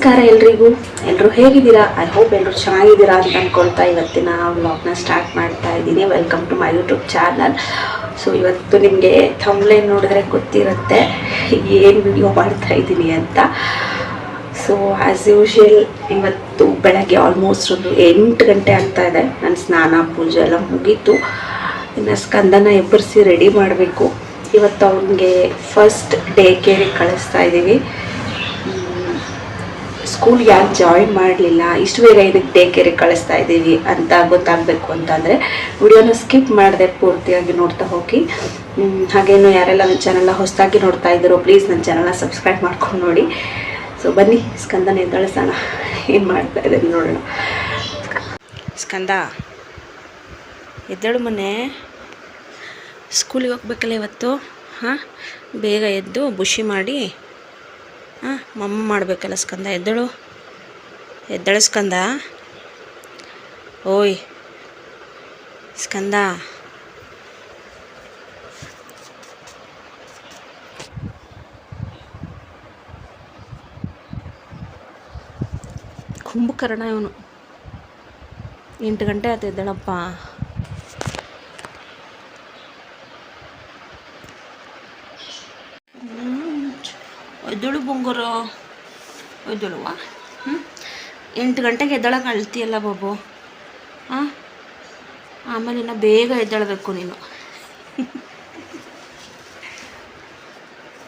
ನಮಸ್ಕಾರ ಎಲ್ರಿಗೂ. ಎಲ್ಲರೂ ಹೇಗಿದ್ದೀರಾ? ಐ ಹೋಪ್ ಎಲ್ಲರೂ ಚೆನ್ನಾಗಿದ್ದೀರಾ ಅಂತ ಅಂದ್ಕೊಳ್ತಾ ಇವತ್ತಿನ ವ್ಲಾಗ್ನ ಸ್ಟಾರ್ಟ್ ಮಾಡ್ತಾ ಇದ್ದೀನಿ. Welcome to my YouTube channel. So ಇವತ್ತು ನಿಮಗೆ ಥಂಬ್ನೇಲ್ ನೋಡಿದ್ರೆ ಗೊತ್ತಿರುತ್ತೆ ಏನು ವಿಡಿಯೋ ಮಾಡ್ತಾ ಇದ್ದೀನಿ ಅಂತ. ಸೊ ಆ್ಯಸ್ ಯೂಶುವಲ್ ಇವತ್ತು ಬೆಳಗ್ಗೆ ಆಲ್ಮೋಸ್ಟ್ ಒಂದು 8 ಗಂಟೆ ಆಗ್ತಾ ಇದೆ. ನನ್ನ ಸ್ನಾನ ಪೂಜೆ ಎಲ್ಲ ಮುಗೀತು. ಇನ್ನು ಸ್ಕಂದನ ಎಬ್ಬರಿಸಿ ರೆಡಿ ಮಾಡಬೇಕು. ಇವತ್ತು ಅವನಿಗೆ ಫಸ್ಟ್ ಡೇ ಕೇರಿಗೆ ಕಳಿಸ್ತಾ ಇದ್ದೀವಿ. ಸ್ಕೂಲ್ ಯಾಕೆ ಜಾಯಿನ್ ಮಾಡಲಿಲ್ಲ, ಇಷ್ಟು ಬೇಗ ಇದಕ್ಕೆ ಡೇ ಕೇರಿಗೆ ಕಳಿಸ್ತಾ ಇದ್ದೀವಿ ಅಂತ ಗೊತ್ತಾಗಬೇಕು ಅಂತಂದರೆ ವಿಡಿಯೋನ ಸ್ಕಿಪ್ ಮಾಡದೆ ಪೂರ್ತಿಯಾಗಿ ನೋಡ್ತಾ ಹೋಗಿ. ಹಾಗೇನು ಯಾರೆಲ್ಲ ನನ್ನ ಚಾನಲ್ನ ಹೊಸದಾಗಿ ನೋಡ್ತಾ ಇದ್ದೀರೋ ಪ್ಲೀಸ್ ನನ್ನ ಚಾನಲ್ನ ಸಬ್ಸ್ಕ್ರೈಬ್ ಮಾಡ್ಕೊಂಡು ನೋಡಿ. ಸೊ ಬನ್ನಿ ಸ್ಕಂದನ ಎದ್ದಳಿಸೋಣ, ಏನು ಮಾಡ್ತಾ ಇದ್ದೀನಿ ನೋಡೋಣ. ಸ್ಕಂದ ಎದ್ದೇಳು, ಮೊನ್ನೆ ಸ್ಕೂಲಿಗೆ ಹೋಗ್ಬೇಕಲ್ಲ ಇವತ್ತು. ಹಾಂ, ಬೇಗ ಎದ್ದು ಬುಷಿ ಮಾಡಿ ಮಮ್ಮ ಮಾಡಬೇಕಲ್ಲ ಸ್ಕಂದ. ಎದ್ದಳು ಸ್ಕಂದ. ಓಯ್ ಸ್ಕಂದ, ಕುಂಭಕರ್ಣ ಇವನು. 8 ಗಂಟೆ ಆಯ್ತು ಎದ್ದಳಪ್ಪ. ಎದ್ದಳು ಬೊಂಗರು, ಎದ್ದಳುವ. 8 ಗಂಟೆಗೆ ಎದ್ದಳಕ್ಕೆ ಅಳ್ತೀಯಲ್ಲ ಬಾಬು. ಆಮೇಲೆ ಇನ್ನು ಬೇಗ ಎದ್ದಳಬೇಕು ನೀನು.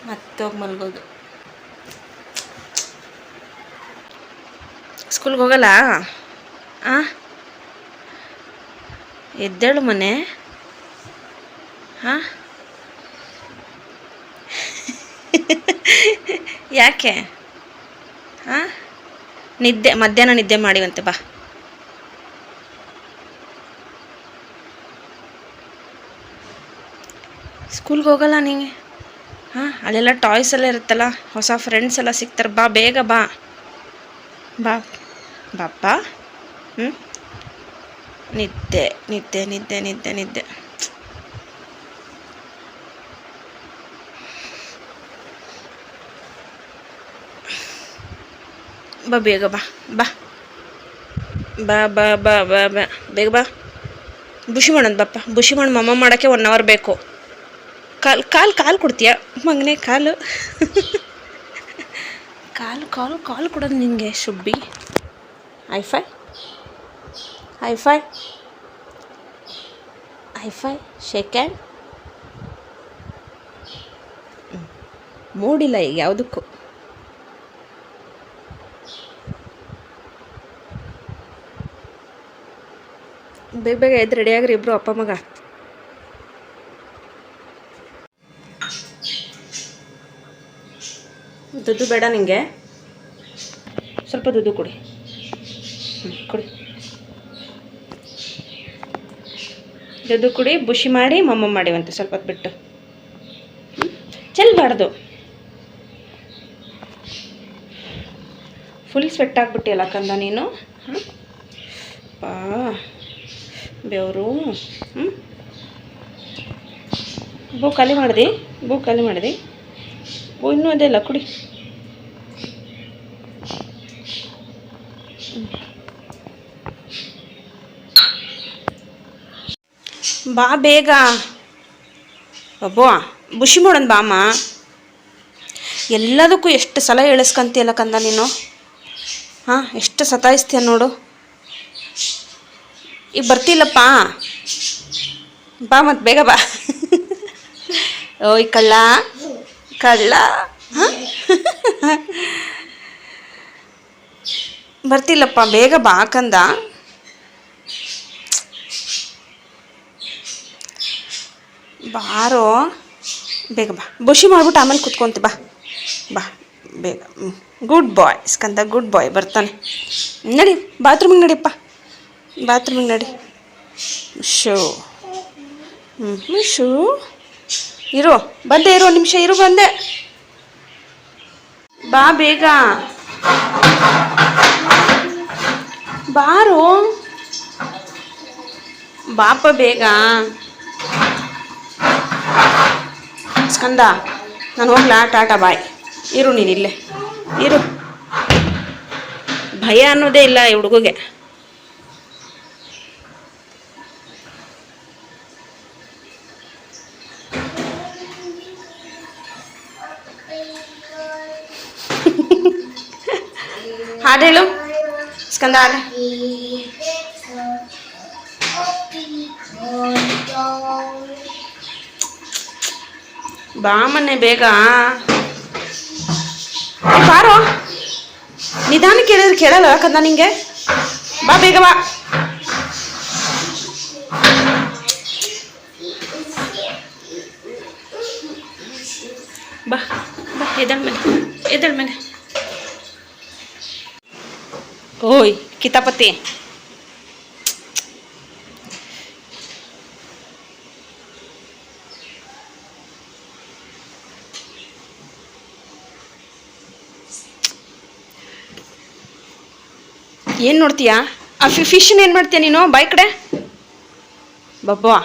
ಮತ್ತೋಗಿ ಮಲ್ಗೋದು. ಸ್ಕೂಲ್ಗೆ ಹೋಗಲ್ಲ? ಎದ್ದೇಳು ಮನೆ. ಯಾಕೆ? ಮಧ್ಯಾಹ್ನ ನಿದ್ದೆ ಮಾಡಿವಂತೆ ಬಾ. ಸ್ಕೂಲ್ಗೆ ಹೋಗಲ್ಲ ನೀನು? ಅಲ್ಲೆಲ್ಲ ಟಾಯ್ಸ್ ಎಲ್ಲ ಇರುತ್ತಲ್ಲ, ಹೊಸ ಫ್ರೆಂಡ್ಸ್ ಎಲ್ಲ ಸಿಗ್ತಾರೆ. ಬಾ ಬೇಗ ಬಾ ಬಾಪ್ಪ. ನಿದ್ದೆ ನಿದ್ದೆ ನಿದ್ದೆ ನಿದ್ದೆ ನಿದ್ದೆ. ಬಾ ಬೇಗ ಬಾ ಬಾ ಬಾ ಬಾ ಬಾ ಬಾ ಬಾ ಬೇಗ ಬಾ. ಬುಷಿ ಮಾಡೋದು ಬಾಪ್ಪ. ಬುಷಿ ಮಾಡಿ ಮಮ್ಮ ಮಾಡೋಕ್ಕೆ 1 ಅವರ್ ಬೇಕು. ಕಾಲು ಕೊಡ್ತೀಯ ಮಗನೇ? ಕಾಲು ಕಾಲು ಕಾಲು ಕಾಲು ಕೊಡೋದು ನಿನಗೆ Shubbi. High five high five high five shake hand. ಮೂಡಿಲ್ಲ ಈಗ ಯಾವುದಕ್ಕೂ. ಬೇಗ ಬೇಗ ಎದ್ದು ರೆಡಿಯಾಗ್ರಿ ಇಬ್ಬರು ಅಪ್ಪ ಮಗ. ದುಡ್ಡು ಬೇಡ ನಿಂಗೆ? ಸ್ವಲ್ಪ ದುಡ್ಡು ಕೊಡಿ. ಕೊಡಿ, ದುಡ್ಡು ಕುಡಿ. ಬುಷಿ ಮಾಡಿ ಮಮ್ಮ ಮಾಡಿವಂತೆ ಸ್ವಲ್ಪ ಹೊತ್ತು ಬಿಟ್ಟು. ಚೆಲ್ಲಬಾರ್ದು. ಫುಲ್ ಸ್ವೆಟ್ ಆಗಿಬಿಟ್ಟಿಯಲ್ಲ ಕಂದ ನೀನು. ಪಾ ಬೆವರು. ಬೂ ಖಾಲಿ ಮಾಡಿದೆ, ಬೂ ಖಾಲಿ ಮಾಡಿದೆ. ಬೂ ಇನ್ನೂ ಅದೇ ಇಲ್ಲ, ಕುಡಿ. ಬಾ ಬೇಗ ಅಬ್ಬೋ. ಬುಷಿ ಮಾಡೋಣ ಬಾಮ್ಮ. ಎಲ್ಲದಕ್ಕೂ ಎಷ್ಟು ಸಲ ಎಳಿಸ್ಕೊಂತೀಯಲ್ಲ ಕಂದ ನೀನು. ಎಷ್ಟು ಸತಾಯಿಸ್ತೀಯ ನೋಡು. ಈಗ ಬರ್ತಿಲ್ಲಪ್ಪ. ಬಾ ಮತ್ತು ಬೇಗ ಬಾ. ಓಯ್ ಕಳ್ಳ ಕಳ್ಳ. ಬರ್ತಿಲ್ಲಪ್ಪ, ಬೇಗ ಬಾ ಕಂದ. ಬಾರೋ ಬೇಗ ಬಾ. ಬುಷಿ ಮಾಡ್ಬಿಟ್ಟು ಆಮೇಲೆ ಕುತ್ಕೊಂತ ಬಾ ಬಾ ಬೇಗ. ಗುಡ್ ಬಾಯ್ ಸ್ಕಂದ, ಗುಡ್ ಬಾಯ್. ಬರ್ತಾನೆ. ನಡಿ ಬಾತ್ರೂಮಿಗೆ ನಡಿಯಪ್ಪ, ಬಾತ್ರೂಮಿಗೆ ನಡಿ. ಶೋ ಶೂ ಇರು, ಬಂದೆ ಇರು, 1 ನಿಮಿಷ ಇರು, ಬಂದೆ. ಬಾ ಬೇಗ ಬಾರೋ ಬಾಪ ಬೇಗ. ಸ್ಕಂದ ನಾನು ಹೋಗ್ಲಾ? ಟಾಟಾ ಬಾಯ್. ಇರು ನೀನಿಲ್ಲೇ ಇರು. ಭಯ ಅನ್ನೋದೇ ಇಲ್ಲ ಈ ಹುಡುಗಗೆ. ಹಾಡು ಹೇಳು ಸ್ಕಂದ, ಹಾಡು. ಬಾ ಮನೆ ಬೇಗ ಬಾರೋ. ನಿಧಾನ ಕೇಳಿದ್ರೆ ಕೇಳಲ್ಲ ಕಂದ ನಿಂಗೆ. ಬಾ ಬೇಗ ಬಾ. ಬಾ ಬಾ ಎದಳ್ ಮೇಲೆ. ಓಯ್ ಕಿತಾಪತಿ. ಏನು ನೋಡ್ತೀಯಾ? ಆ ಫಿಶ್ನ ಏನು ಮಾಡ್ತೀಯ ನೀನು? ಬಾಯ್ ಕಡೆ ಬಬ್ಬಾ.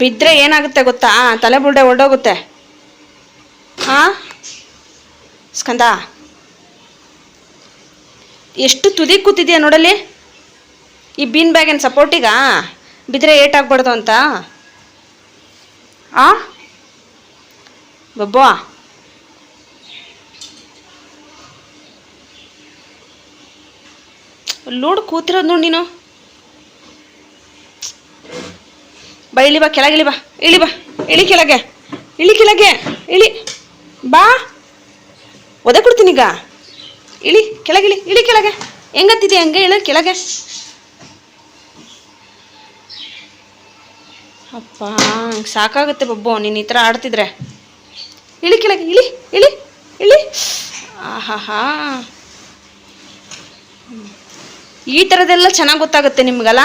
ಬಿದ್ದರೆ ಏನಾಗುತ್ತೆ ಗೊತ್ತಾ? ತಲೆ ಬುಲ್ಡೆ ಹೊರಡೋಗುತ್ತೆ. ಹಾಂ ಸ್ಕಂದ, ಎಷ್ಟು ತುದಿ ಕೂತಿದ್ಯಾ ನೋಡಲ್ಲಿ. ಈ ಬೀನ್ ಬ್ಯಾಗೇನು ಸಪೋರ್ಟಿಗ? ಬಿದ್ದರೆ ಏಟಾಗ್ಬಾರ್ದು ಅಂತ. ಆ ಬಬ್ಬಾ, ಲೋಡ್ ಕೂತಿರೋದು ನೋಡಿ ನೀನು. ಬಾ ಇಳಿ, ಬಾ ಕೆಳಗಿಳಿ, ಬಾ ಇಳಿ, ಬಾ ಇಳಿ ಕೆಳಗೆ, ಇಳಿ ಬಾ. ಒದೆ ಕೊಡ್ತೀನಿ ಈಗ. ಇಳಿ ಕೆಳಗಿಳಿ, ಇಳಿ ಕೆಳಗೆ. ಹೆಂಗತ್ತಿದೆಯಾ ಹಂಗೆ ಇಳಿ ಕೆಳಗೆ. ಅಪ್ಪ ಸಾಕಾಗುತ್ತೆ ಬಬ್ಬು ನೀನು ಈ ಥರ ಆಡ್ತಿದ್ರೆ. ಇಳಿ ಕೆಳಗೆ, ಇಳಿ. ಆಹಾ, ಈ ಥರದ್ದೆಲ್ಲ ಚೆನ್ನಾಗಿ ಗೊತ್ತಾಗುತ್ತೆ ನಿಮ್ಗಲ್ಲ.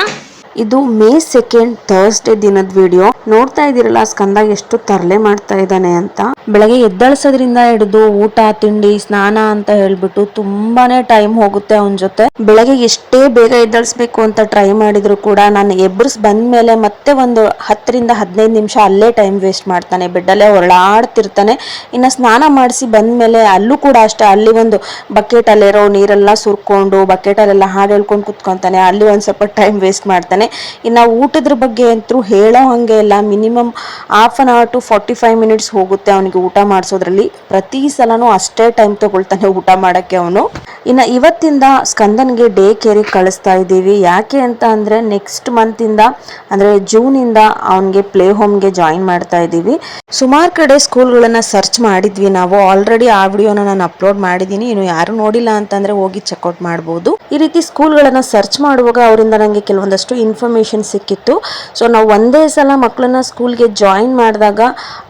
ಇದು May 2 ಥರ್ಸ್ಡೇ ದಿನದ ವಿಡಿಯೋ. ನೋಡ್ತಾ ಇದ್ದೀರಲ್ಲ ಸ್ಕಂದ ಎಷ್ಟು ತರಲೆ ಮಾಡ್ತಾ ಇದ್ದಾನೆ ಅಂತ. ಬೆಳಗ್ಗೆ ಎದ್ದಳಿಸೋದ್ರಿಂದ ಹಿಡಿದು ಊಟ ತಿಂಡಿ ಸ್ನಾನ ಅಂತ ಹೇಳ್ಬಿಟ್ಟು ತುಂಬಾನೇ ಟೈಮ್ ಹೋಗುತ್ತೆ ಅವನ ಜೊತೆ. ಬೆಳಗ್ಗೆ ಎಷ್ಟೇ ಬೇಗ ಎದ್ದಳಿಸ್ಬೇಕು ಅಂತ ಟ್ರೈ ಮಾಡಿದ್ರು ಕೂಡ ನಾನು ಎಬ್ಬರಿಸ್ ಬಂದ್ಮೇಲೆ ಮತ್ತೆ ಒಂದು 10 ರಿಂದ 15 ನಿಮಿಷ ಅಲ್ಲೇ ಟೈಮ್ ವೇಸ್ಟ್ ಮಾಡ್ತಾನೆ. ಬೆಡ್ಡಲ್ಲೇ ಹೊರಳಾಡ್ತಿರ್ತಾನೆ. ಇನ್ನು ಸ್ನಾನ ಮಾಡಿಸಿ ಬಂದ್ಮೇಲೆ ಅಲ್ಲೂ ಕೂಡ ಅಷ್ಟೇ, ಅಲ್ಲಿ ಒಂದು ಬಕೆಟ್ ಅಲ್ಲಿರೋ ನೀರೆಲ್ಲ ಸುರ್ಕೊಂಡು ಬಕೆಟಲ್ಲೆಲ್ಲ ಹಾಡು ಹೇಳ್ಕೊಂಡು ಕುತ್ಕೊಂತಾನೆ. ಅಲ್ಲಿ ಒಂದು ಸ್ವಲ್ಪ ಟೈಮ್ ವೇಸ್ಟ್ ಮಾಡ್ತಾನೆ. ಇನ್ನು ಊಟದ್ರ ಬಗ್ಗೆ ಅಂತೂ ಹೇಳೋ ಹಂಗೆ ಇಲ್ಲ. Minimum ½ an hour to 45 minutes ಹೋಗುತ್ತೆ ಅವನಿಗೆ ಊಟ ಮಾಡಿಸೋದ್ರಲ್ಲಿ. ಪ್ರತಿ ಸಲನೂ ಅಷ್ಟೇ ಟೈಮ್ ತಗೊಳ್ತಾನೆ ಊಟ ಮಾಡೋಕ್ಕೆ ಅವನು. ಇನ್ನು ಇವತ್ತಿಂದ ಸ್ಕಂದನ್ಗೆ ಡೇ ಕೇರಿಗೆ ಕಳಿಸ್ತಾ ಇದ್ದೀವಿ. ಯಾಕೆ ಅಂತ ಅಂದರೆ ನೆಕ್ಸ್ಟ್ ಮಂತಿಂದ ಅಂದರೆ ಜೂನಿಂದ ಅವನಿಗೆ ಪ್ಲೇ ಹೋಮ್ಗೆ ಜಾಯಿನ್ ಮಾಡ್ತಾ ಇದ್ದೀವಿ. ಸುಮಾರು ಕಡೆ ಸ್ಕೂಲ್ಗಳನ್ನು ಸರ್ಚ್ ಮಾಡಿದ್ವಿ ನಾವು. ಆಲ್ರೆಡಿ ಆ ವಿಡಿಯೋನ ನಾನು ಅಪ್ಲೋಡ್ ಮಾಡಿದ್ದೀನಿ. ಇನ್ನು ಯಾರು ನೋಡಿಲ್ಲ ಅಂತಂದರೆ ಹೋಗಿ ಚೆಕ್ಔಟ್ ಮಾಡ್ಬೋದು. ಈ ರೀತಿ ಸ್ಕೂಲ್ಗಳನ್ನು ಸರ್ಚ್ ಮಾಡುವಾಗ ಅವರಿಂದ ನನಗೆ ಕೆಲವೊಂದಷ್ಟು ಇನ್ಫಾರ್ಮೇಷನ್ ಸಿಕ್ಕಿತ್ತು. ಸೊ ನಾವು ಒಂದೇ ಸಲ ಮಕ್ಕಳನ್ನ ಸ್ಕೂಲ್ಗೆ ಜಾಯಿನ್ ಮಾಡಿದಾಗ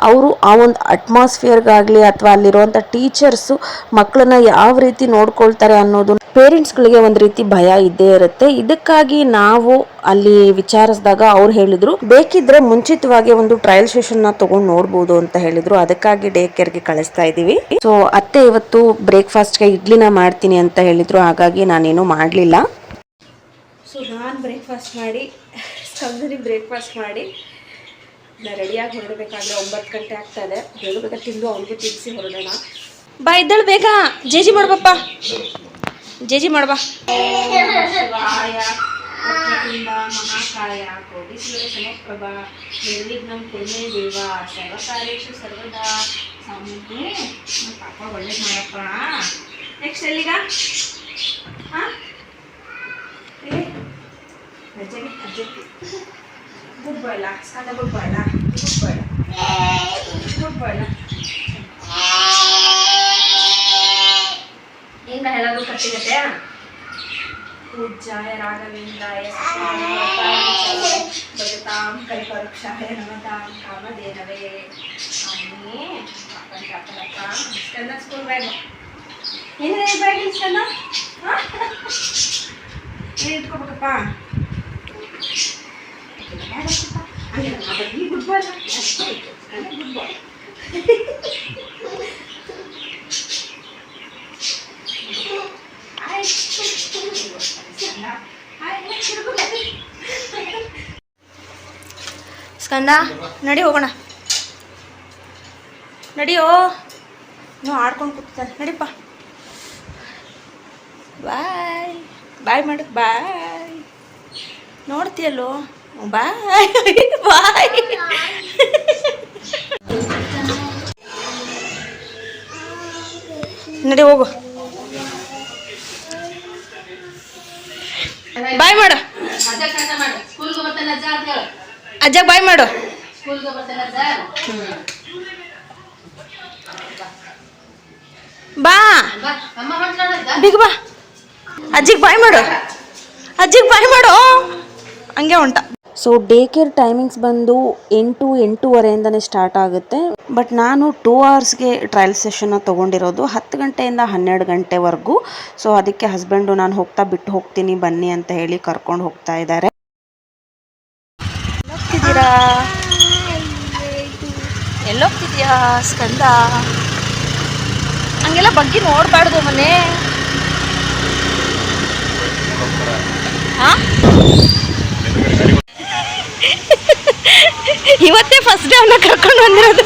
ಅವರು ಆ ಒಂದು ಅಟ್ಮಾಸ್ಫಿಯರ್ಗಾಗಲಿ ಅಥವಾ ಅಲ್ಲಿರುವಂಥ ಟೀಚರ್ಸು ಮಕ್ಕಳನ್ನ ಯಾವ ರೀತಿ ನೋಡ್ಕೊಳ್ತಾರೆ ಅನ್ನೋದು ಪೇರೆಂಟ್ಸ್ಗಳಿಗೆ ಒಂದು ರೀತಿ ಭಯ ಇದ್ದೇ ಇರುತ್ತೆ. ಇದಕ್ಕಾಗಿ ನಾವು ಅಲ್ಲಿ ವಿಚಾರಿಸಿದಾಗ ಅವ್ರು ಹೇಳಿದ್ರು ಬೇಕಿದ್ರೆ ಮುಂಚಿತವಾಗಿ ಒಂದು ಟ್ರಯಲ್ ಸೆಷನ್ನ ತಗೊಂಡು ನೋಡ್ಬೋದು ಅಂತ ಹೇಳಿದ್ರು. ಅದಕ್ಕಾಗಿ ಡೇ ಕೇರ್ಗೆ ಕಳಿಸ್ತಾ ಇದ್ದೀವಿ. ಸೊ ಅತ್ತೆ ಇವತ್ತು ಬ್ರೇಕ್ಫಾಸ್ಟ್ಗೆ ಇಡ್ಲಿನ ಮಾಡ್ತೀನಿ ಅಂತ ಹೇಳಿದ್ರು, ಹಾಗಾಗಿ ನಾನೇನು ಮಾಡಲಿಲ್ಲ. ಸೊ ನಾನು ಬ್ರೇಕ್ಫಾಸ್ಟ್ ಮಾಡಿ ಸ್ಕಂದನಿಗೆ ಬ್ರೇಕ್ಫಾಸ್ಟ್ ಮಾಡಿ ರೆಡಿಯಾಗಿ ಹೊರಡಬೇಕಾದ್ರೆ 9 ಗಂಟೆ ಆಗ್ತಾಯಿದೆ. ಬೇಗ ತಿಂದು ಅವನಿಗೆ ತಿನ್ನಿಸಿ ಹೊರಡೋಣ. ಬಾ ಇದ್ದಳು ಬೇಗ. ಜೇಜಿ ಮಾಡ್ಬಪ್ಪ, ಜೇಜಿ ಮಾಡ್ಬಾ. ಶಿವಾಯ ಮಹಾಕಾಯ ಕೋಟೀಶ್ವರ ಸಮಪ್ರಭ ನಿರ್ವಿಘ್ನಂ ಕುರ್ಮೇ ದೇವ ಸರ್ವಕಾರ್ಯೇಷು ಸರ್ವದಾ ಸ್ವಾಮಿಗೆ ಪಾಪ ಒಳ್ಳೇದು ಮಾಡಪ್ಪ. ನೆಕ್ಸ್ಟ್ ಎಲ್ಲಿಗ? ಹಾಂ ಅಜ್ಜಿ ಗುಡ್ ಬಾಯ್ಲ ಸ್ಕಂದ, ಗುಡ್ ಬಾಯ್ಲ ಹಿಂಗ ಹೇಳೋದು ಕಟ್ಟಿಗತ್ತೆ. ಪೂಜ್ಯಾಯ ರಾಘವೇಂದ್ರಾಯ ಭಜತಾಂ ಕಲ್ಪವೃಕ್ಷಾಯ ನಮತಾಂ ಕಾಮಧೇನವೇ. ಸ್ವಾಮಿ ಸ್ಕಂದ ಸ್ಕೂಲ್ ಬ್ಯಾಗ್ ಏನಿದೆ ಈ ಬ್ಯಾಗ್? ಸ್ಕಂದ ಏನು ಇಟ್ಕೋಬೇಕಪ್ಪ? ಗುಡ್ ಬಾಯ್ ಗುಡ್ ಬಾಯ್. ಸ್ಕಂದ ನಡಿ ಹೋಗೋಣ. ನಡಿಯೋ, ನೀವು ಆಡ್ಕೊಂಡು ಕೂತ್ತಾರೆ. ನಡಿಪ್ಪ. ಬಾಯ್. ಬಾಯ್ ಮಾಡು, ಬಾಯ್. ನೋಡ್ತೀಯಲ್ಲೋ, ಬಾಯ್ ಬಾಯ್. ನಡಿ ಹೋಗು. ಬಾಯ್ ಮಾಡು, ಅಜ್ಜ ಬಾಯ್ ಮಾಡು. ಬಾ ಬಿಗ್ ಬಾ. ಅಜ್ಜಿಗೆ ಬಾಯ್ ಮಾಡು, ಅಜ್ಜಿಗೆ ಬಾಯ್ ಮಾಡು. ಹಂಗೆ ಹೊಂಟ. ಸೊ ಡೇ ಕೇರ್ ಟೈಮಿಂಗ್ಸ್ ಬಂದು 8-8:30ಇಂದನೇ ಸ್ಟಾರ್ಟ್ ಆಗುತ್ತೆ. ಬಟ್ ನಾನು 2 ಅವರ್ಸ್ಗೆ ಟ್ರಯಲ್ ಸೆಷನ್ನ ತೊಗೊಂಡಿರೋದು 10 ಗಂಟೆಯಿಂದ 12 ಗಂಟೆವರೆಗೂ. ಸೊ ಅದಕ್ಕೆ ಹಸ್ಬೆಂಡು ನಾನು ಬಿಟ್ಟು ಹೋಗ್ತೀನಿ ಬನ್ನಿ ಅಂತ ಹೇಳಿ ಕರ್ಕೊಂಡು ಹೋಗ್ತಾ ಇದ್ದಾರೆ. ಹೋಗ್ತಿದ್ದೀರಾ? ಎಲ್ಲೋಗ್ತಿದ್ಯಾ ಸ್ಕಂದ? ಹಂಗೆಲ್ಲ ಬಗ್ಗೆ ನೋಡಬಾರ್ದು ಮನೆ. ಇವತ್ತೇ ಫಸ್ಟ್ ಡೇ ಅವನ್ನ ಕರ್ಕೊಂಡು ಬಂದಿರೋದು.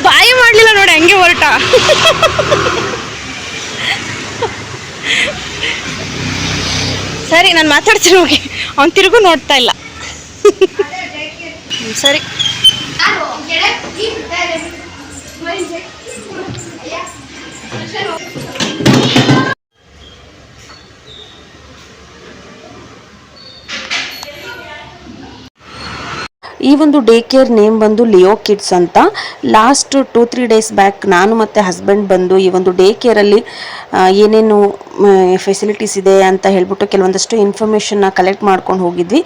ಬಾಯಿ ಮಾಡಲಿಲ್ಲ ನೋಡಿ, ಹಂಗೆ ಹೊರಟ. ಸರಿ, ನಾನು ಮಾತಾಡ್ತೀನಿ ಹೋಗಿ. ಅವ್ನು ತಿರುಗು ನೋಡ್ತಾ ಇಲ್ಲ. ಸರಿ. ಈ ಒಂದು ಡೇ ಕೇರ್ ನೇಮ್ ಬಂದು ಲಿಯೋ ಕಿಡ್ಸ್ ಅಂತ. ಲಾಸ್ಟ್ 2-3 ಡೇಸ್ ಬ್ಯಾಕ್ ನಾನು ಮತ್ತು ಹಸ್ಬೆಂಡ್ ಬಂದು ಈ ಒಂದು ಡೇ ಕೇರಲ್ಲಿ ಏನೇನು ಫೆಸಿಲಿಟೀಸ್ ಇದೆ ಅಂತ ಹೇಳ್ಬಿಟ್ಟು ಕೆಲವೊಂದಷ್ಟು ಇನ್ಫಾರ್ಮೇಷನ್ನ ಕಲೆಕ್ಟ್ ಮಾಡ್ಕೊಂಡು ಹೋಗಿದ್ವಿ.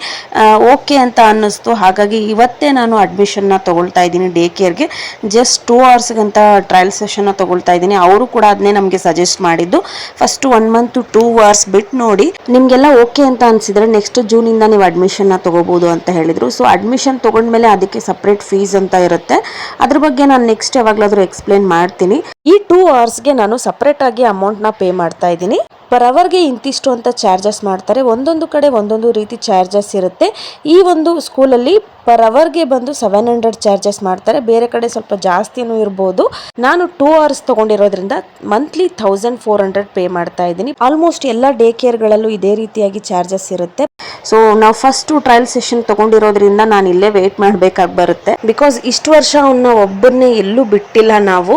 ಓಕೆ ಅಂತ ಅನ್ನಿಸ್ತು. ಹಾಗಾಗಿ ಇವತ್ತೇ ನಾನು ಅಡ್ಮಿಷನ್ನ ತೊಗೊಳ್ತಾ ಇದ್ದೀನಿ ಡೇ ಕೇರ್ಗೆ. ಜಸ್ಟ್ 2 ಅವರ್ಸ್ಗಂತ ಟ್ರಯಲ್ ಸೆಷನ್ನ ತೊಗೊಳ್ತಾ ಇದ್ದೀನಿ. ಅವರು ಕೂಡ ಅದನ್ನೇ ನಮಗೆ ಸಜೆಸ್ಟ್ ಮಾಡಿದ್ದು. ಫಸ್ಟು 1 ಮಂತ್ 2 ಅವರ್ಸ್ ಬಿಟ್ಟು ನೋಡಿ, ನಿಮಗೆಲ್ಲ ಓಕೆ ಅಂತ ಅನಿಸಿದರೆ ನೆಕ್ಸ್ಟ್ ಜೂನಿಂದ ನೀವು ಅಡ್ಮಿಷನ್ನ ತೊಗೋಬೋದು ಅಂತ ಹೇಳಿದರು. ಸೊ ಅಡ್ಮಿಷನ್ ತೊಗೊಂಡ್ಮೇಲೆ ಅದಕ್ಕೆ ಸಪ್ರೇಟ್ ಫೀಸ್ ಅಂತ ಇರುತ್ತೆ. ಅದ್ರ ಬಗ್ಗೆ ನಾನು ನೆಕ್ಸ್ಟ್ ಯಾವಾಗಲಾದರೂ ಎಕ್ಸ್ಪ್ಲೇನ್ ಮಾಡ್ತೀನಿ. ಈ 2 ಅವರ್ಸ್ಗೆ ನಾನು ಸಪ್ರೇಟಾಗಿ ಅಮೌಂಟ್ನ ಪೇ ಮಾಡ್ತಾ ಇದ್ದೀನಿ. ಪರ್ ಅವರ್ಗೆ ಇಂತಿಷ್ಟು ಅಂತ ಚಾರ್ಜಸ್ ಮಾಡ್ತಾರೆ. ಒಂದೊಂದು ಕಡೆ ಒಂದೊಂದು ರೀತಿ ಚಾರ್ಜಸ್ ಇರುತ್ತೆ. ಈ ಒಂದು ಸ್ಕೂಲಲ್ಲಿ ಪರ್ ಅವರ್ಗೆ ಬಂದು 700 ಚಾರ್ಜಸ್ ಮಾಡ್ತಾರೆ. ಬೇರೆ ಕಡೆ ಸ್ವಲ್ಪ ಜಾಸ್ತಿನೂ ಇರ್ಬೋದು. ನಾನು 2 ಅವರ್ಸ್ ತೊಗೊಂಡಿರೋದ್ರಿಂದ ಮಂತ್ಲಿ 1400 ಪೇ ಮಾಡ್ತಾ ಇದ್ದೀನಿ. ಆಲ್ಮೋಸ್ಟ್ ಎಲ್ಲ ಡೇ ಕೇರ್ಗಳಲ್ಲೂ ಇದೇ ರೀತಿಯಾಗಿ ಚಾರ್ಜಸ್ ಇರುತ್ತೆ. ಸೊ ನಾವು ಫಸ್ಟು ಟ್ರಯಲ್ ಸೆಷನ್ ತೊಗೊಂಡಿರೋದ್ರಿಂದ ನಾನು ಇಲ್ಲೇ ವೆಯ್ಟ್ ಮಾಡಬೇಕಾಗಿ ಬರುತ್ತೆ. ಬಿಕಾಸ್ ಇಷ್ಟು ವರ್ಷ ಅವನ್ನ ಒಬ್ಬರನ್ನೇ ಎಲ್ಲೂ ಬಿಟ್ಟಿಲ್ಲ ನಾವು.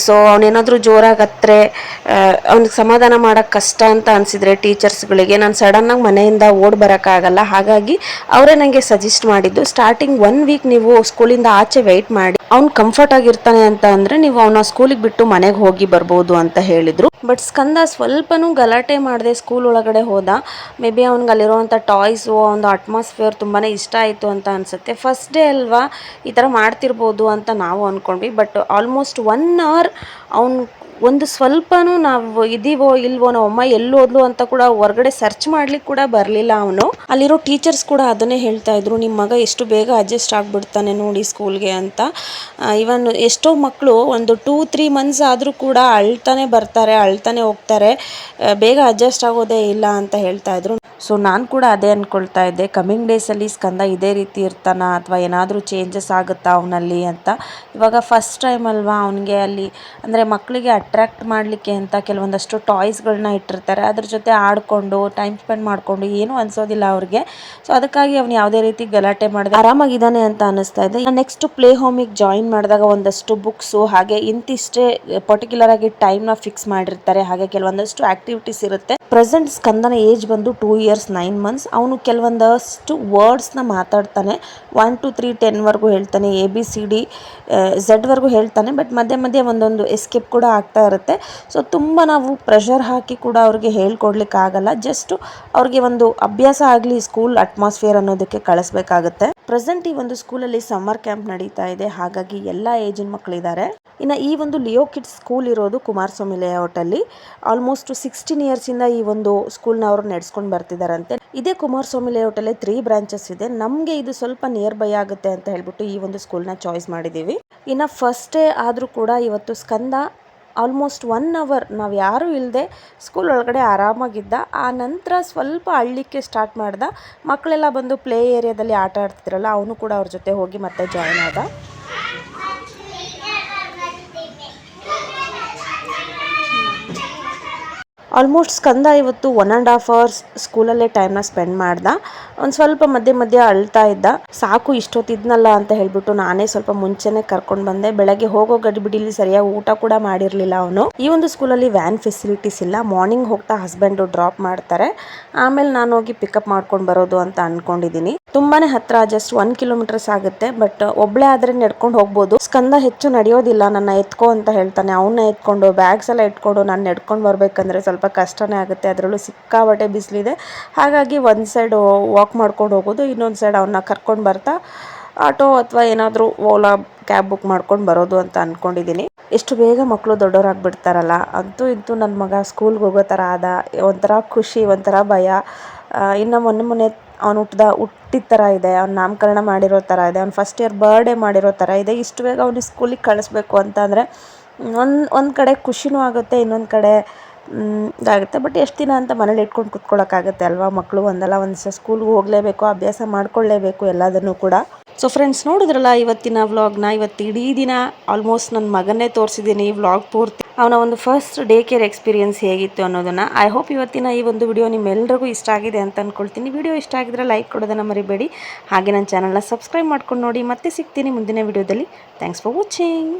ಸೊ ಅವನೇನಾದರೂ ಜೋರಾಗಿ ಹತ್ರೆ ಅವ್ನಿಗೆ ಸಮಾಧಾನ ಮಾಡೋಕ್ಕೆ ಕಷ್ಟ ಅಂತ ಅನಿಸಿದರೆ ಟೀಚರ್ಸ್ಗಳಿಗೆ ನಾನು ಸಡನ್ನಾಗಿ ಮನೆಯಿಂದ ಓಡಿ ಬರೋಕ್ಕಾಗಲ್ಲ. ಹಾಗಾಗಿ ಅವರೇ ನನಗೆ ಸಜೆಸ್ಟ್ ಮಾಡಿದ್ದು, ಸ್ಟಾರ್ಟಿಂಗ್ 1 ವೀಕ್ ನೀವು ಸ್ಕೂಲಿಂದ ಆಚೆ ವೆಯ್ಟ್ ಮಾಡಿ, ಅವ್ನು ಕಂಫರ್ಟ್ ಆಗಿರ್ತಾನೆ ಅಂತ ಅಂದರೆ ನೀವು ಅವನ ಸ್ಕೂಲಿಗೆ ಬಿಟ್ಟು ಮನೆಗೆ ಹೋಗಿ ಬರ್ಬೋದು ಅಂತ ಹೇಳಿದರು. ಬಟ್ ಸ್ಕಂದ ಸ್ವಲ್ಪನೂ ಗಲಾಟೆ ಮಾಡದೆ ಸ್ಕೂಲ್ ಒಳಗಡೆ ಹೋದ. ಮೇ ಬಿ ಅವ್ನಿಗೆ ಅಲ್ಲಿರುವಂಥ ಟಾಯ್ಸು, ಒಂದು ಅಟ್ಮಾಸ್ಫಿಯರ್ ತುಂಬಾ ಇಷ್ಟ ಆಯಿತು ಅಂತ ಅನಿಸುತ್ತೆ. ಫಸ್ಟ್ ಡೇ ಅಲ್ವಾ, ಈ ಥರ ಮಾಡ್ತಿರ್ಬೋದು ಅಂತ ನಾವು ಅಂದ್ಕೊಂಡ್ವಿ. ಬಟ್ ಆಲ್ಮೋಸ್ಟ್ 1 ಅವರ್ ಅವ್ನು ಒಂದು ಸ್ವಲ್ಪನೂ ನಾವು ಇದೀವೋ ಇಲ್ವೋ, ನಾವು ಅಮ್ಮ ಎಲ್ಲೋದ್ಲು ಅಂತ ಕೂಡ ಹೊರಗಡೆ ಸರ್ಚ್ ಮಾಡ್ಲಿಕ್ಕೆ ಕೂಡ ಬರಲಿಲ್ಲ ಅವನು. ಅಲ್ಲಿರೋ ಟೀಚರ್ಸ್ ಕೂಡ ಅದನ್ನೇ ಹೇಳ್ತಾ ಇದ್ರು, ನಿಮ್ಮ ಮಗ ಎಷ್ಟು ಬೇಗ ಅಡ್ಜಸ್ಟ್ ಆಗಿಬಿಡ್ತಾನೆ ನೋಡಿ ಸ್ಕೂಲ್ಗೆ ಅಂತ. ಇವನ್ ಎಷ್ಟೋ ಮಕ್ಕಳು ಒಂದು 2-3 ಮಂತ್ಸ್ ಆದರೂ ಕೂಡ ಅಳ್ತಾನೆ ಬರ್ತಾರೆ, ಅಳ್ತಾನೆ ಹೋಗ್ತಾರೆ, ಬೇಗ ಅಡ್ಜಸ್ಟ್ ಆಗೋದೇ ಇಲ್ಲ ಅಂತ ಹೇಳ್ತಾ ಇದ್ರು. ಸೊ ನಾನು ಕೂಡ ಅದೇ ಅಂದ್ಕೊಳ್ತಾ ಇದ್ದೆ, ಕಮ್ಮಿಂಗ್ ಡೇಸಲ್ಲಿ ಸ್ಕಂದ ಇದೇ ರೀತಿ ಇರ್ತಾನ ಅಥವಾ ಏನಾದರೂ ಚೇಂಜಸ್ ಆಗುತ್ತಾ ಅವನಲ್ಲಿ ಅಂತ. ಇವಾಗ ಫಸ್ಟ್ ಟೈಮ್ ಅಲ್ವಾ ಅವನಿಗೆ ಅಲ್ಲಿ ಅಂದರೆ ಮಕ್ಕಳಿಗೆ ಅಟ್ರ್ಯಾಕ್ಟ್ ಮಾಡಲಿಕ್ಕೆ ಅಂತ ಕೆಲವೊಂದಷ್ಟು ಟಾಯ್ಸ್ಗಳನ್ನ ಇಟ್ಟಿರ್ತಾರೆ. ಅದ್ರ ಜೊತೆ ಆಡಿಕೊಂಡು ಟೈಮ್ ಸ್ಪೆಂಡ್ ಮಾಡಿಕೊಂಡು ಏನೂ ಅನಿಸೋದಿಲ್ಲ ಅವ್ರಿಗೆ. ಸೊ ಅದಕ್ಕಾಗಿ ಅವ್ನು ಯಾವುದೇ ರೀತಿ ಗಲಾಟೆ ಮಾಡಿದೆ ಆರಾಮಾಗಿದ್ದಾನೆ ಅಂತ ಅನ್ನಿಸ್ತಾ ಇದೆ. ನೆಕ್ಸ್ಟ್ ಪ್ಲೇ ಹೋಮಿಗೆ ಜಾಯಿನ್ ಮಾಡಿದಾಗ ಒಂದಷ್ಟು ಬುಕ್ಸು ಹಾಗೆ ಇಂತಿಷ್ಟೇ ಪರ್ಟಿಕ್ಯುಲರ್ ಆಗಿ ಟೈಮ್ನ ಫಿಕ್ಸ್ ಮಾಡಿರ್ತಾರೆ. ಹಾಗೆ ಕೆಲವೊಂದಷ್ಟು ಆ್ಯಕ್ಟಿವಿಟೀಸ್ ಇರುತ್ತೆ. ಪ್ರೆಸೆಂಟ್ ಸ್ಕಂದನ ಏಜ್ ಬಂದು 2 years 9 months. ಅವನು ಕೆಲವೊಂದಷ್ಟು ವರ್ಡ್ಸ್ನ ಮಾತಾಡ್ತಾನೆ. 1 to 3 10ವರೆಗೂ ಹೇಳ್ತಾನೆ, ABCD Z ಹೇಳ್ತಾನೆ. ಬಟ್ ಮಧ್ಯೆ ಮಧ್ಯೆ ಒಂದೊಂದು ಎಸ್ಕೇಪ್ ಕೂಡ ಆಗ್ತಾ ಇರುತ್ತೆ. ಸೊ ತುಂಬ ನಾವು ಪ್ರೆಷರ್ ಹಾಕಿ ಕೂಡ ಅವ್ರಿಗೆ ಹೇಳ್ಕೊಡ್ಲಿಕ್ಕೆ ಆಗಲ್ಲ. ಜಸ್ಟ್ ಅವ್ರಿಗೆ ಒಂದು ಅಭ್ಯಾಸ ಆಗಲಿ ಸ್ಕೂಲ್ ಅಟ್ಮಾಸ್ಫಿಯರ್ ಅನ್ನೋದಕ್ಕೆ ಕಳಿಸ್ಬೇಕಾಗುತ್ತೆ. ಪ್ರೆಸೆಂಟ್ ಈ ಒಂದು ಸ್ಕೂಲಲ್ಲಿ ಸಮ್ಮರ್ ಕ್ಯಾಂಪ್ ನಡೀತಾ ಇದೆ. ಹಾಗಾಗಿ ಎಲ್ಲ ಏಜಿನ ಮಕ್ಕಳಿದ್ದಾರೆ. ಇನ್ನು ಈ ಒಂದು ಲಿಯೋ ಕಿಡ್ಸ್ ಸ್ಕೂಲ್ ಇರೋದು ಕುಮಾರಸ್ವಾಮಿ ಲೇಔಟಲ್ಲಿ. ಆಲ್ಮೋಸ್ಟ್ 16 yearsಯಿಂದ ಈ ಒಂದು ಸ್ಕೂಲ್ನ ಅವರು ನಡೆಸ್ಕೊಂಡು ಬರ್ತಿದ್ದಾರಂತೆ. ಇದೇ ಕುಮಾರಸ್ವಾಮಿ ಲೇಔಟಲ್ಲಿ 3 ಬ್ರಾಂಚಸ್ ಇದೆ. ನಮಗೆ ಇದು ಸ್ವಲ್ಪ ನಿಯರ್ ಬೈ ಆಗುತ್ತೆ ಅಂತ ಹೇಳ್ಬಿಟ್ಟು ಈ ಒಂದು ಸ್ಕೂಲ್ನ ಚಾಯ್ಸ್ ಮಾಡಿದ್ದೀವಿ. ಇನ್ನು ಫಸ್ಟ್ ಡೇ ಆದರೂ ಕೂಡ ಇವತ್ತು ಸ್ಕಂದ ಆಲ್ಮೋಸ್ಟ್ 1 hour ನಾವು ಯಾರೂ ಇಲ್ಲದೆ ಸ್ಕೂಲ್ ಒಳಗಡೆ ಆರಾಮಾಗಿದ್ದ. ಆ ನಂತರ ಸ್ವಲ್ಪ ಅಳ್ಳಿಕ್ಕೆ ಸ್ಟಾರ್ಟ್ ಮಾಡ್ದ. ಮಕ್ಕಳೆಲ್ಲ ಬಂದು ಪ್ಲೇ ಏರಿಯಾದಲ್ಲಿ ಆಟ ಆಡ್ತಿದ್ರಲ್ಲ, ಅವನು ಕೂಡ ಅವ್ರ ಜೊತೆ ಹೋಗಿ ಮತ್ತೆ ಜಾಯ್ನ್ ಆದ. ಆಲ್ಮೋಸ್ಟ್ ಸ್ಕಂದ ಇವತ್ತು 1.5 ಅವರ್ಸ್ ಸ್ಕೂಲಲ್ಲೇ ಟೈಮ್ನ ಸ್ಪೆಂಡ್ ಮಾಡ್ದ. ಒಂದು ಸ್ವಲ್ಪ ಮಧ್ಯೆ ಅಳ್ತಾ ಇದ್ದ. ಸಾಕು ಇಷ್ಟೊತ್ತಿದ್ನಲ್ಲ ಅಂತ ಹೇಳ್ಬಿಟ್ಟು ನಾನೇ ಸ್ವಲ್ಪ ಮುಂಚೆನೆ ಕರ್ಕೊಂಡು ಬಂದೆ. ಬೆಳಗ್ಗೆ ಹೋಗೋ ಗಡಿಬಿಡಿಲಿ ಸರಿಯಾಗಿ ಊಟ ಕೂಡ ಮಾಡಿರಲಿಲ್ಲ ಅವನು. ಈ ಒಂದು ಸ್ಕೂಲಲ್ಲಿ ವ್ಯಾನ್ ಫೆಸಿಲಿಟೀಸ್ ಇಲ್ಲ. ಮಾರ್ನಿಂಗ್ ಹೋಗ್ತಾ ಹಸ್ಬೆಂಡು ಡ್ರಾಪ್ ಮಾಡ್ತಾರೆ, ಆಮೇಲೆ ನಾನು ಹೋಗಿ ಪಿಕಪ್ ಮಾಡ್ಕೊಂಡು ಬರೋದು ಅಂತ ಅನ್ಕೊಂಡಿದ್ದೀನಿ. ತುಂಬಾನೇ ಹತ್ರ, ಜಸ್ಟ್ 1 ಕಿಲೋಮೀಟರ್ಸ್ ಆಗುತ್ತೆ. ಬಟ್ ಒಬ್ಳೆ ಆದ್ರೆ ನಡ್ಕೊಂಡು ಹೋಗ್ಬೋದು. ಸ್ಕಂದ ಹೆಚ್ಚು ನಡೆಯೋದಿಲ್ಲ, ನನ್ನ ಎತ್ಕೋ ಅಂತ ಹೇಳ್ತಾನೆ. ಅವನ್ನ ಎತ್ಕೊಂಡು ಬ್ಯಾಗ್ಸ್ ಎಲ್ಲ ಇಟ್ಕೊಂಡು ನಾನು ನಡ್ಕೊಂಡು ಬರ್ಬೇಕಂದ್ರೆ ಸ್ವಲ್ಪ ಕಷ್ಟನೇ ಆಗುತ್ತೆ. ಅದರಲ್ಲೂ ಸಿಕ್ಕಾಬಟ್ಟೆ ಬಿಸಿಲಿದೆ. ಹಾಗಾಗಿ ಒಂದು ಸೈಡ್ ವಾಕ್ ಮಾಡ್ಕೊಂಡು ಹೋಗೋದು, ಇನ್ನೊಂದು ಸೈಡ್ ಅವನ್ನ ಕರ್ಕೊಂಡು ಬರ್ತಾ ಆಟೋ ಅಥವಾ ಏನಾದರೂ ಓಲಾ ಕ್ಯಾಬ್ ಬುಕ್ ಮಾಡ್ಕೊಂಡು ಬರೋದು ಅಂತ ಅಂದ್ಕೊಂಡಿದ್ದೀನಿ. ಎಷ್ಟು ಬೇಗ ಮಕ್ಕಳು ದೊಡ್ಡವರಾಗ್ಬಿಡ್ತಾರಲ್ಲ. ಅಂತೂ ಇಂತೂ ನನ್ನ ಮಗ ಸ್ಕೂಲ್ಗೆ ಹೋಗೋ ಥರ ಆದ. ಒಂಥರ ಖುಷಿ, ಒಂಥರ ಭಯ. ಇನ್ನು ಮೊನ್ನೆ ಅವನು ಹುಟ್ಟಿದ ಥರ ಇದೆ, ಅವ್ನು ನಾಮಕರಣ ಮಾಡಿರೋ ಥರ ಇದೆ, ಅವ್ನು ಫಸ್ಟ್ ಇಯರ್ ಬರ್ಡೇ ಮಾಡಿರೋ ಥರ ಇದೆ. ಇಷ್ಟು ಬೇಗ ಅವ್ನಿಗೆ ಸ್ಕೂಲಿಗೆ ಕಳಿಸ್ಬೇಕು ಅಂತಂದರೆ ಒಂದು ಕಡೆ ಖುಷಿನೂ ಆಗುತ್ತೆ, ಇನ್ನೊಂದು ಕಡೆ ಇದಾಗುತ್ತೆ. ಬಟ್ ಎಷ್ಟು ದಿನ ಅಂತ ಮನೇಲಿ ಇಟ್ಕೊಂಡು ಕುತ್ಕೊಳ್ಳೋಕ್ಕಾಗುತ್ತೆ ಅಲ್ವಾ. ಮಕ್ಕಳು ಒಂದಲ್ಲ ಒಂದು ದಿವಸ ಸ್ಕೂಲ್ಗೆ ಹೋಗಲೇಬೇಕು, ಅಭ್ಯಾಸ ಮಾಡ್ಕೊಳ್ಳೇಬೇಕು ಎಲ್ಲದನ್ನು ಕೂಡ. ಸೊ ಫ್ರೆಂಡ್ಸ್, ನೋಡಿದ್ರಲ್ಲ ಇವತ್ತಿನ ವ್ಲಾಗ್ನ. ಇವತ್ತು ಇಡೀ ದಿನ ಆಲ್ಮೋಸ್ಟ್ ನನ್ನ ಮಗನ್ನೇ ತೋರಿಸಿದ್ದೀನಿ ಈ ವ್ಲಾಗ್ ಪೂರ್ತಿ. ಅವನ ಒಂದು ಫಸ್ಟ್ ಡೇ ಕೇರ್ ಎಕ್ಸ್ಪೀರಿಯನ್ಸ್ ಹೇಗಿತ್ತು ಅನ್ನೋದನ್ನು. ಐ ಹೋಪ್ ಇವತ್ತಿನ ಈ ಒಂದು ವಿಡಿಯೋ ನಿಮ್ಮೆಲ್ಲರಿಗೂ ಇಷ್ಟ ಆಗಿದೆ ಅಂತ ಅಂದ್ಕೊಳ್ತೀನಿ. ವಿಡಿಯೋ ಇಷ್ಟ ಆಗಿದ್ರೆ ಲೈಕ್ ಕೊಡೋದನ್ನು ಮರಿಬೇಡಿ. ಹಾಗೆ ನನ್ನ ಚಾನಲ್ನ ಸಬ್ಸ್ಕ್ರೈಬ್ ಮಾಡ್ಕೊಂಡು ನೋಡಿ. ಮತ್ತೆ ಸಿಗ್ತೀನಿ ಮುಂದಿನ ವಿಡಿಯೋದಲ್ಲಿ. Thanks for watching.